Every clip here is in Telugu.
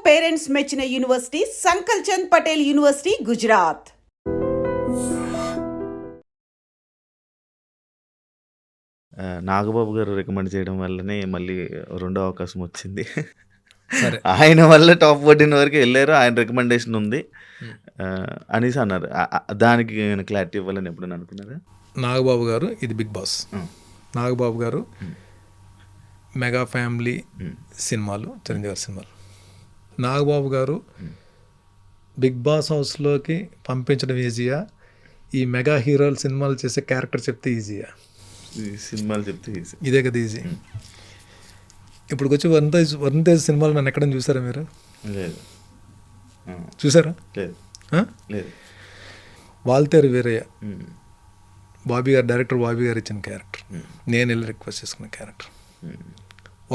పేరెంట్స్ మెచ్చిన యూనివర్సిటీ సంకల్ చంద్ పటేల్ యూనివర్సిటీ, గుజరాత్. నాగబాబు గారు రికమెండ్ చేయడం వల్లనే మళ్ళీ రెండో అవకాశం వచ్చింది. సరే. ఆయన వల్ల టాప్ 14 వరకు వెళ్ళారు. ఆయన రికమెండేషన్ ఉంది అనేసి అన్నారు. దానికి క్లారిటీ ఇవ్వాలని ఎప్పుడైనా అనుకున్నారా? నాగబాబు గారు ఇది బిగ్ బాస్. నాగబాబు గారు మెగా ఫ్యామిలీ సినిమాలు, చిరంజీవి గారి సినిమాలు. నాగబాబు గారు బిగ్ బాస్ హౌస్లోకి పంపించడం ఈజీయా, ఈ మెగా హీరోల సినిమాలు చేసే క్యారెక్టర్ చెప్తే ఈజీయా? సినిమాలు చెప్తే ఈజీ. ఇదే కదా ఈజీ. ఇప్పుడు వచ్చి వరుణ్ తేజ్ సినిమాలు నన్ను ఎక్కడైనా చూసారా మీరు? లేదు. చూసారా? లేదు. లేదు. వాల్తేరు వీరయ్య, బాబీ గారు, డైరెక్టర్ బాబీ గారు ఇచ్చిన క్యారెక్టర్, నేను వెళ్ళి రిక్వెస్ట్ చేసుకున్న క్యారెక్టర్.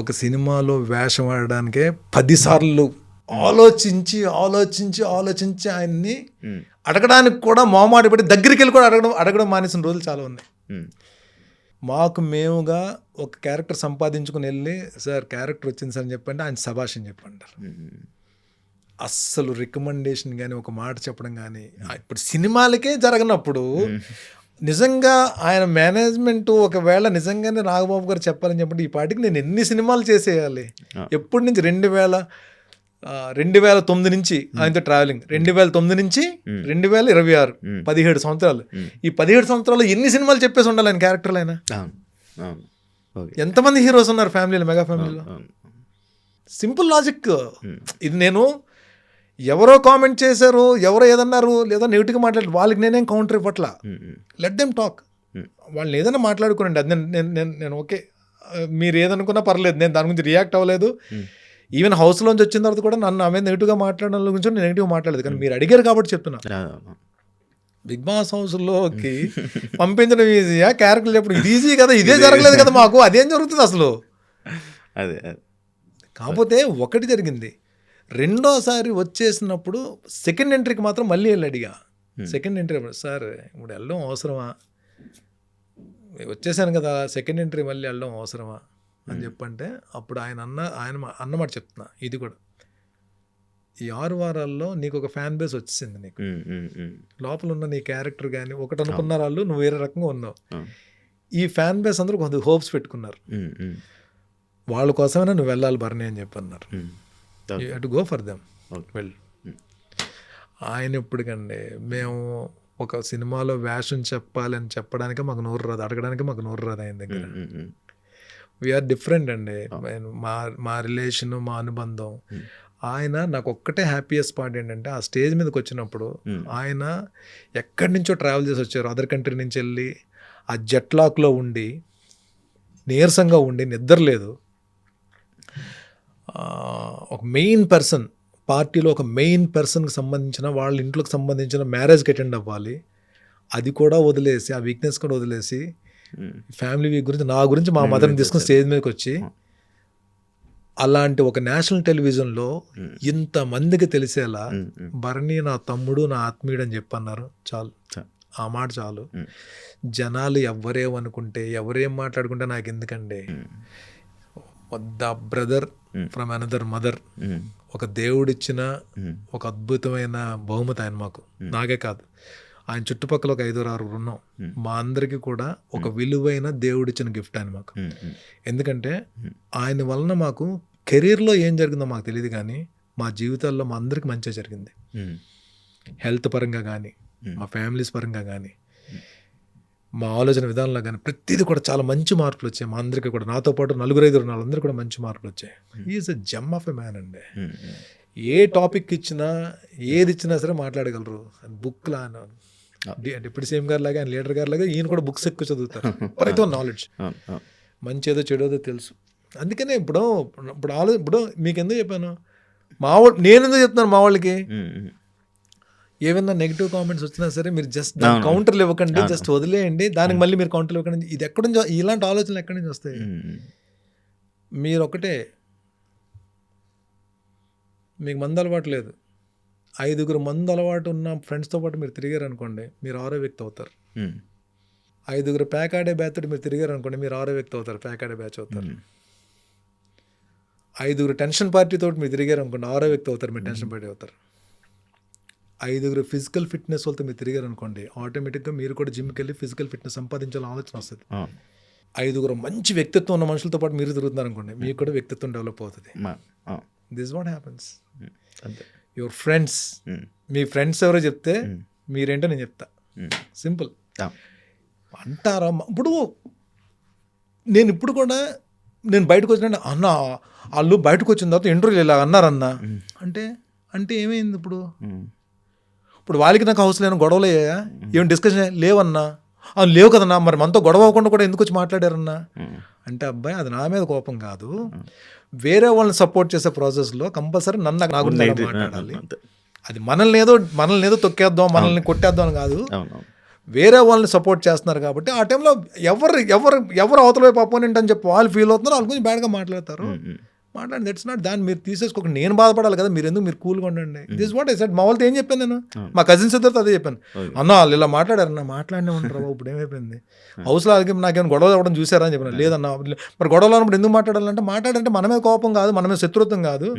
ఒక సినిమాలో వేషం ఆడడానికే 10 సార్లు ఆలోచించి ఆయన్ని అడగడానికి కూడా మొహమాట పడి దగ్గరికి వెళ్ళి కూడా అడగడం మానేసిన రోజులు చాలా ఉన్నాయి. మాకు మేముగా ఒక క్యారెక్టర్ సంపాదించుకుని వెళ్ళి, సార్ క్యారెక్టర్ వచ్చింది సార్ అని చెప్పండి, ఆయన శభాష్ అని చెప్పంటారు. అస్సలు రికమెండేషన్ కానీ ఒక మాట చెప్పడం కానీ ఇప్పుడు సినిమాలకే జరగనప్పుడు నిజంగా ఆయన మేనేజ్మెంట్ ఒకవేళ నిజంగానే నాగబాబు గారు చెప్పాలని చెప్పండి, ఈ పాటికి నేను ఎన్ని సినిమాలు చేసేయాలి. ఎప్పటి నుంచి 2009 నుంచి ఆయనతో ట్రావెలింగ్, 2009 నుంచి 2026, 17 సంవత్సరాలు. ఈ 17 సంవత్సరాలు ఎన్ని సినిమాలు చెప్పేసి ఉండాలి ఆయన క్యారెక్టర్లు? ఆయన ఎంతమంది హీరోస్ ఉన్నారు ఫ్యామిలీలో, మెగా ఫ్యామిలీలో? సింపుల్ లాజిక్ ఇది. నేను ఎవరో కామెంట్ చేశారు, ఎవరో ఏదన్నారు, లేదా నెగిటివ్గా మాట్లాడారు, వాళ్ళకి నేనేం కౌంటర్ ఇవ్వట్లా. Let them talk. వాళ్ళని ఏదైనా మాట్లాడుకోండి, అది నేను ఓకే, మీరు ఏదనుకున్నా పర్లేదు, నేను దాని గురించి రియాక్ట్ అవ్వలేదు. ఈవెన్ హౌస్లోంచి వచ్చిన తర్వాత కూడా నన్ను ఆమె నెగిటివ్గా మాట్లాడడం గురించి నేను నెగిటివ్గా మాట్లాడలేదు, కానీ మీరు అడిగారు కాబట్టి చెప్తున్నా. బిగ్ బాస్ హౌస్లోకి పంపించడం ఈజీయా, క్యారెక్టర్లు చెప్పడం ఇది ఈజీ కదా? ఇదే జరగలేదు కదా మాకు, అదేం జరుగుతుంది అసలు? అదే. కాకపోతే ఒకటి జరిగింది, రెండోసారి వచ్చేసినప్పుడు సెకండ్ ఎంట్రీకి మాత్రం మళ్ళీ వెళ్ళి అడిగా. సెకండ్ ఎంట్రీ సార్ ఇప్పుడు వెళ్ళడం అవసరమా, వచ్చేసాను కదా, సెకండ్ ఎంట్రీ మళ్ళీ వెళ్ళడం అవసరమా అని చెప్పంటే అప్పుడు ఆయన అన్నమాట చెప్తున్నా, ఇది కూడా ఈ 6 వారాల్లో నీకు ఒక ఫ్యాన్ బేస్ వచ్చేసింది, నీకు లోపల ఉన్న నీ క్యారెక్టర్ కానీ ఒకటి అనుకున్నారు వాళ్ళు, నువ్వు వేరే రకంగా ఉన్నావు. ఈ ఫ్యాన్ బేస్ అందరూ కొంత హోప్స్ పెట్టుకున్నారు, వాళ్ళ కోసమైనా నువ్వు వెళ్ళాలి భరణి అని చెప్పి అన్నారు. You have to go for them, well. ఆయన ఎప్పటికండి మేము ఒక సినిమాలో వేషం చెప్పాలని చెప్పడానికి మాకు నోరు రాదు, అడగడానికి మాకు నోరు రాదు ఆయన దగ్గర. వీఆర్ డిఫరెంట్ అండి, మా రిలేషను, మా అనుబంధం. ఆయన నాకు ఒక్కటే హ్యాపీయెస్ట్ పార్ట్ ఏంటంటే, ఆ స్టేజ్ మీదకి వచ్చినప్పుడు ఆయన ఎక్కడి నుంచో ట్రావెల్ చేసి వచ్చారు, అదర్ కంట్రీ నుంచి వెళ్ళి ఆ జెట్ లాక్లో ఉండి నీరసంగా ఉండి నిద్ర లేదు. ఒక మెయిన్ పర్సన్ పార్టీలో, ఒక మెయిన్ పర్సన్కి సంబంధించిన వాళ్ళ ఇంట్లోకి సంబంధించిన మ్యారేజ్కి అటెండ్ అవ్వాలి, అది కూడా వదిలేసి, ఆ వీక్నెస్ కూడా వదిలేసి, ఫ్యామిలీ వీక్ గురించి నా గురించి మా మదర్ని తీసుకుని స్టేజ్ మీదకి వచ్చి, అలాంటి ఒక నేషనల్ టెలివిజన్లో ఇంతమందికి తెలిసేలా భరణి నా తమ్ముడు, నా ఆత్మీయుడు అని చెప్పన్నారు. చాలు, ఆ మాట చాలు. జనాలు ఎవరేమనుకుంటే, ఎవరేం మాట్లాడుకుంటే నాకు ఎందుకండి, the brother from another mother, ఒక దేవుడిచ్చిన ఒక అద్భుతమైన బహుమతి ఆయన మాకు, నాకే కాదు, ఆయన చుట్టుపక్కల ఒక 5-6 ఉన్నాం, మా అందరికీ కూడా ఒక విలువైన దేవుడిచ్చిన గిఫ్ట్ ఆయన మాకు. ఎందుకంటే ఆయన వలన మాకు కెరీర్లో ఏం జరిగిందో మాకు తెలియదు, కానీ మా జీవితాల్లో మా అందరికి మంచిగా జరిగింది. హెల్త్ పరంగా కానీ, మా ఫ్యామిలీస్ పరంగా కానీ, మా ఆలోచన విధానంలో కానీ ప్రతిదీ కూడా చాలా మంచి మార్కులు వచ్చాయి మా అందరికీ కూడా. నాతో పాటు 4-5 వాళ్ళందరూ కూడా మంచి మార్కులు వచ్చాయి. Is a gem of a man అండి. ఏ టాపిక్ ఇచ్చినా, ఏది ఇచ్చినా సరే మాట్లాడగలరు. బుక్లా డిప్యూటీ సీఎం గారి లాగా, ఆయన లీడర్ గారి లాగా ఈయన కూడా బుక్స్ ఎక్కువ చదువుతారు. ప్రతి నాలెడ్జ్, మంచి ఏదో చెడు ఏదో తెలుసు. అందుకనే ఇప్పుడు మీకు ఎందుకు చెప్పాను, నేను ఎందుకు చెప్తున్నాను మా వాళ్ళకి, ఏమైనా నెగిటివ్ కామెంట్స్ వచ్చినా సరే మీరు జస్ట్ కౌంటర్లు ఇవ్వకండి, జస్ట్ వదిలేయండి, దానికి మళ్ళీ మీరు కౌంటర్లు ఇవ్వకండి. ఇది ఎక్కడి నుంచి, ఇలాంటి ఆలోచనలు ఎక్కడి నుంచి వస్తాయి? మీరు ఒకటే, మీకు మందు అలవాటు లేదు, 5 మందు అలవాటు ఉన్న ఫ్రెండ్స్తో పాటు మీరు తిరిగారు అనుకోండి, మీరు 6వ వ్యక్తి అవుతారు. 5 ప్యాక్ ఆడే బ్యాచ్ మీరు తిరిగారు అనుకోండి, మీరు 6వ వ్యక్తి అవుతారు, ప్యాక్ ఆడే బ్యాచ్ అవుతారు. 5 టెన్షన్ పార్టీతో మీరు తిరిగారు అనుకోండి, 6వ వ్యక్తి అవుతారు, మీరు టెన్షన్ పార్టీ అవుతారు. 5 ఫిజికల్ ఫిట్నెస్ వాళ్ళతో మీరు తిరిగారు అనుకోండి, ఆటోమేటిక్గా మీరు కూడా జిమ్కి వెళ్ళి ఫిజికల్ ఫిట్నెస్ సంపాదించాలని ఆలోచన వస్తుంది. 5 మంచి వ్యక్తిత్వం ఉన్న మనుషులతో పాటు మీరు తిరుగుతున్నారు అనుకోండి, మీకు కూడా వ్యక్తిత్వం డెవలప్ అవుతుంది. This what happens. Your friends, me friends ఎవరో చెప్తే మీరేంటో నేను చెప్తా. సింపుల్. అంటారా ఇప్పుడు నేను ఇప్పుడు కూడా నేను బయటకు వచ్చిన అన్న వాళ్ళు బయటకు వచ్చిన తర్వాత ఇంటర్వ్యూలు ఇలా అన్నారన్న అంటే ఏమైంది ఇప్పుడు? ఇప్పుడు వాళ్ళకి నాకు హౌస్ లేని గొడవలు అయ్యాయా? ఏం డిస్కషన్ లేవన్నా? లేవు కదన్నా, మరి మనతో గొడవ అవ్వకుండా కూడా ఎందుకు వచ్చి మాట్లాడారన్నా అంటే, అబ్బాయి అది నా మీద కోపం కాదు, వేరే వాళ్ళని సపోర్ట్ చేసే ప్రాసెస్లో కంపల్సరీ నన్ను నా గురించి మాట్లాడాలి. అది మనల్ని ఏదో తొక్కేద్దాం, మనల్ని కొట్టేద్దాం అని కాదు, వేరే వాళ్ళని సపోర్ట్ చేస్తున్నారు కాబట్టి ఆ టైంలో ఎవరు అవతల వైపు అపోనెంట్ అని చెప్పి వాళ్ళు ఫీల్ అవుతున్నారు, వాళ్ళు కొంచెం బ్యాడ్గా మాట్లాడతారు. మాట్లాడి దట్స్ నాట్, దాన్ని మీరు తీసేసుకోక నేను బాధపడాలి కదా, మీరు ఎందుకు మీరు కూల్గా ఉండండి. This what I said. మా వాళ్ళతో ఏం చెప్పాను నేను, మా కజిన్స్ ఇద్దరితో అదే చెప్పాను. అన్న వాళ్ళు ఇలా మాట్లాడారన్న, మాట్లాడినే ఉంటారు. ఇప్పుడు ఏమైపోయింది, హౌస్లో వాళ్ళకి నాకేమైనా గొడవ అవ్వడం చూసారా అని చెప్పాను. లేదన్నా, మరి గొడవలు అన్నప్పుడు ఎందుకు మాట్లాడాలంటే మనమే కోపం కాదు, మనమే శత్రుత్వం కాదు,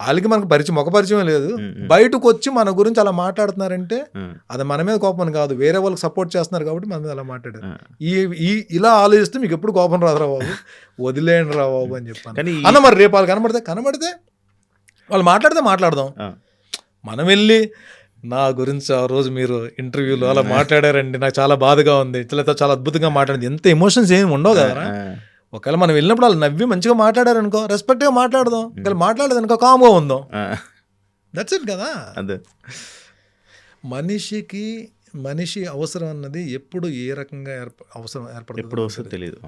వాళ్ళకి మనకు ముఖ పరిచయం లేదు, బయటకు వచ్చి మన గురించి అలా మాట్లాడుతున్నారంటే అది మన మీద కోపం అని కాదు, వేరే వాళ్ళకి సపోర్ట్ చేస్తున్నారు కాబట్టి మన మీద అలా మాట్లాడారు. ఇలా ఆలోచిస్తే మీకు ఎప్పుడు కోపం రాదురా బాబు, వదిలేయండి రా బాబు అని చెప్పాను. అన్న మరి రేపు వాళ్ళు కనబడితే వాళ్ళు మాట్లాడదాం. మనం వెళ్ళి నా గురించి ఆ రోజు మీరు ఇంటర్వ్యూలో అలా మాట్లాడారండి, నాకు చాలా బాధగా ఉంది, చాలా అద్భుతంగా మాట్లాడింది, ఎంత ఎమోషన్స్ ఏమి ఉండవు కదా. ఒకవేళ మనం వెళ్ళినప్పుడు వాళ్ళు నవ్వి మంచిగా మాట్లాడారనుకో, రెస్పెక్ట్గా మాట్లాడదాం. ఒకవేళ మాట్లాడదనుకో కామ్గా ఉందాం. దట్స్ ఇట్ కదా. అదే మనిషి అవసరం అన్నది ఎప్పుడు ఏ రకంగా అవసరం ఏర్పడుతుంది తెలియదు.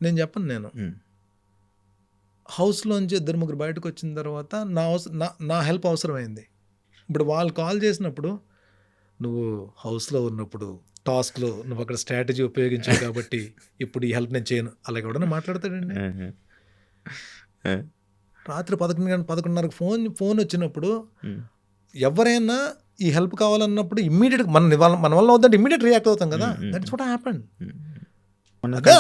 నేను చెప్పను, నేను హౌస్లోంచి 2-3 బయటకు వచ్చిన తర్వాత నా హెల్ప్ అవసరమైంది. ఇప్పుడు వాళ్ళు కాల్ చేసినప్పుడు, నువ్వు హౌస్లో ఉన్నప్పుడు టాస్క్లో నువ్వు అక్కడ స్ట్రాటజీ ఉపయోగించావు కాబట్టి ఇప్పుడు ఈ హెల్ప్ నేను చేయను, అలాగే కూడా మాట్లాడతాడండి. రాత్రి 11:30 ఫోన్ వచ్చినప్పుడు ఎవరైనా ఈ హెల్ప్ కావాలన్నప్పుడు ఇమ్మీడియట్గా మన వల్ల అవుతుందంటే ఇమ్మీడియట్ రియాక్ట్ అవుతాం కదా. That's what happen.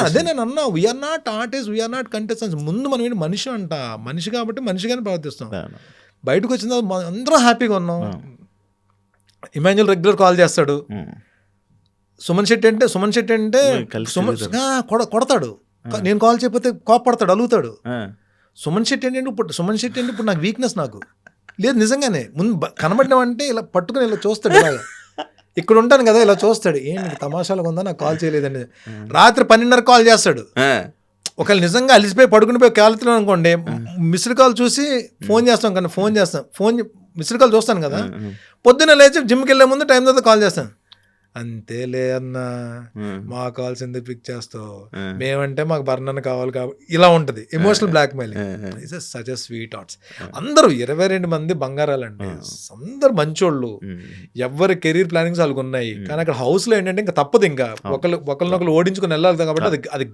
అదే నేను అన్నా, we are not artist, we are not contestants. ముందు మనం ఏంటి, మనిషి కాబట్టి మనిషిగానే ప్రవర్తిస్తాం. బయటకు వచ్చిన తర్వాత అందరూ హ్యాపీగా ఉన్నాం. ఇమాన్యుల్ రెగ్యులర్ కాల్ చేస్తాడు. సుమన్ శెట్టి అంటే కొడతాడు. నేను కాల్ చేయకపోతే కోపడతాడు, అలుగుతాడు. సుమన్ శెట్టి అంటే ఇప్పుడు నాకు వీక్నెస్, నాకు లేదు నిజంగానే. ముందు కనబడినామంటే ఇలా పట్టుకుని ఇలా చూస్తాడు, ఇలాగా ఇక్కడ ఉంటాను కదా ఇలా చూస్తాడు, ఏంటి తమాషాలుగా ఉందా నాకు కాల్ చేయలేదండి. రాత్రి 12:30 కాల్ చేస్తాడు. ఒకవేళ నిజంగా అలిసిపోయి పడుకునిపోయి కాలుతున్నాను అనుకోండి, మిస్డ్ కాల్ చూసి ఫోన్ మిస్డ్ కాల్ చూస్తాను కదా, పొద్దున్న లేచి జిమ్కి వెళ్ళే ముందు టైం తర్వాత కాల్ చేస్తాను. అంతేలే అన్న, మా కాల్స్ ఎందుకు పిక్ చేస్తావు, మేమంటే మాకు బర్ణన్ కావాలి కాబట్టి ఇలా ఉంటుంది. Emotional blackmailing. Such a sweet hearts. అందరూ 22 మంది బంగారాలండి, అందరు మంచోళ్ళు, ఎవరి కెరీర్ ప్లానింగ్స్ వాళ్ళకి ఉన్నాయి. కానీ అక్కడ హౌస్లో ఏంటంటే ఇంకా తప్పదు, ఇంకా ఒకరినొకరు ఓడించుకుని వెళ్ళాలి కాబట్టి అది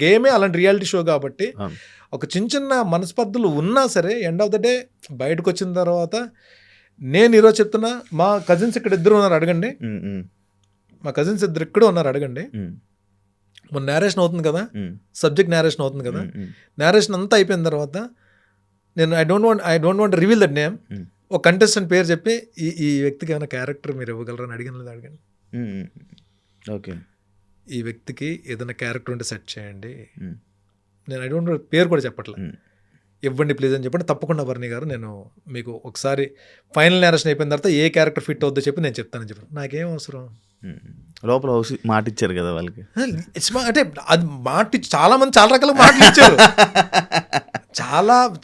గేమే అలాంటి రియాలిటీ షో కాబట్టి ఒక చిన్న మనస్పర్ధలు ఉన్నా సరే ఎండ్ ఆఫ్ ద డే బయటకు వచ్చిన తర్వాత, నేను ఈరోజు చెప్తున్నా, మా కజిన్స్ ఇక్కడ 2 ఉన్నారు, అడగండి. మా కజిన్స్ 2 ఇక్కడ ఉన్నారు, అడగండి. మన నేరేషన్ అవుతుంది కదా, సబ్జెక్ట్ నేరేషన్ అవుతుంది కదా, నేరేషన్ అంతా అయిపోయిన తర్వాత నేను I don't want reveal that name, ఒక కంటెస్టెంట్ పేరు చెప్పి ఈ వ్యక్తికి ఏమైనా క్యారెక్టర్ మీరు ఇవ్వగలరని అడగండి. ఓకే, ఈ వ్యక్తికి ఏదైనా క్యారెక్టర్ ఉంటే సెట్ చేయండి. నేను ఐ డోంట్ పేరు కూడా చెప్పట్లే, ఇవ్వండి ప్లీజ్ అని చెప్పండి. తప్పకుండా వర్ణి గారు, నేను మీకు ఒకసారి ఫైనల్ నేరేషన్ అయిపోయిన తర్వాత ఏ క్యారెక్టర్ ఫిట్ అవుద్దో చెప్పి నేను చెప్తానని చెప్పాను. నాకేం అవసరం, లోపల మాట ఇచ్చారు కదా వాళ్ళకి. అంటే అది చాలా మంది చాలా రకాల మాటలు ఇచ్చారు,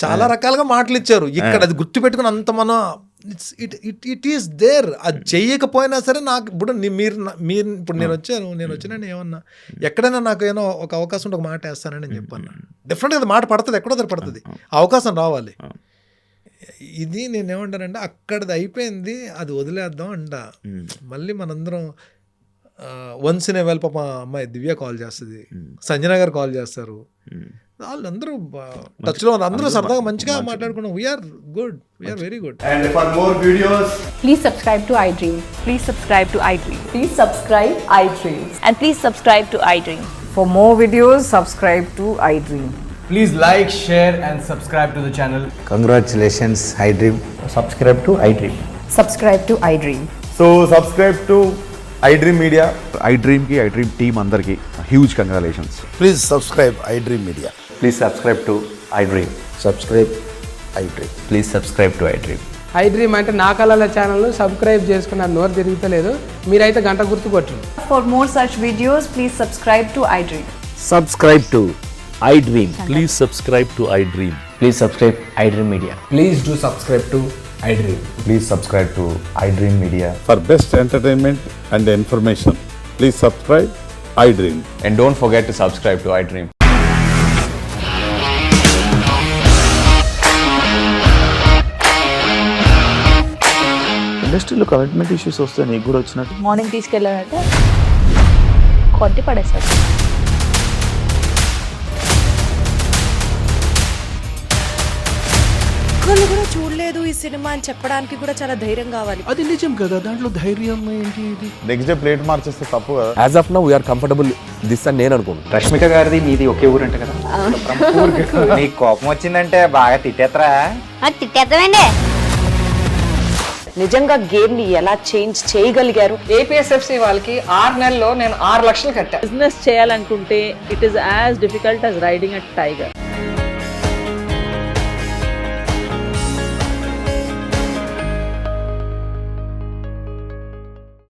చాలా రకాలుగా మాటలు ఇచ్చారు. ఇక్కడ అది గుర్తుపెట్టుకుని అంత మనం ఇట్ ఈస్ దేర్. అది చెయ్యకపోయినా సరే నాకు ఇప్పుడు మీరు ఇప్పుడు నేను వచ్చినా ఏమన్నా ఎక్కడైనా నాకు ఏమో ఒక అవకాశం ఉంటే ఒక మాట వేస్తానని నేను చెప్పాను. డెఫినెట్గా అది మాట పడుతుంది, ఎక్కడో దగ్గర పడుతుంది, అవకాశం రావాలి. ఇది నేను ఏమంటానంటే అక్కడది అయిపోయింది, అది వదిలేద్దాం అంట. మళ్ళీ మనందరం వన్స్ ఇన్ ఏ వైల్ పాప అమ్మాయి దివ్య కాల్ చేస్తుంది, సంజన గారు కాల్ చేస్తారు, వాళ్ళందరూ టచ్లో ఉన్నారు, అందరూ సరదాగా మంచిగా మాట్లాడుకున్నాం. We are good, we are very good. And for more videos, please subscribe to iDream. Please subscribe to iDream. Please subscribe iDream. And please subscribe to iDream. For more videos, subscribe to iDream. Please like, share and subscribe to the channel. Congratulations, iDream. Subscribe to iDream. Subscribe to iDream. So subscribe to iDream Media. iDream team అందరికి huge congratulations. Please subscribe iDream Media. Please subscribe to iDream. Subscribe iDream. Please subscribe to iDream. iDream అంటే నా కళల ఛానల్ను సబ్స్క్రైబ్ చేసుకున్న నోరు తిరుగుతలేదు, మీరైతే గంట గుర్తు కొట్టండి. For more such videos, please subscribe to iDream. Subscribe to iDream. Please subscribe to iDream. Please subscribe iDream Media. Please do subscribe to iDream. Please subscribe to iDream Media. For best entertainment and information, please subscribe iDream. And don't forget to subscribe to iDream. ఇండస్ట్రీలో కమిట్మెంట్ ఇష్యూస్ వస్తే నీకు కూడా వచ్చినట్టు మార్నింగ్ తీసుకెళ్ళారంటే కొట్టి పడేస్తారు. ఒక్కళ్ళు కూడా చూడలేదు ఈ సినిమా అని చెప్పడానికి కూడా చాలా ధైర్యం కావాలి. అది నిజం కదా, దాంట్లో ధైర్యం ఏంటి? ఇది నెక్స్ట్ డే ప్లేట్ మార్చేస్తే తప్పు కదా. As of now, we are comfortable this అని నేను అనుకుంటున్నాను. రష్మిక గారిది మీది ఒకే ఊరు అంట కదా. నీకు కోపం వచ్చిందంటే బాగా తిట్టేత్తరా? తిట్టేద్దామండి. నిజంగా గేమ్ ని ఎలా చేంజ్ చేయగలిగారు? ఏపీఎస్ఎఫ్సి వాళ్ళకి 6 నెలల్లో నేను 6 లక్షలు కట్టా. బిజినెస్ చేయాలనుకుంటే it is as difficult as riding a tiger.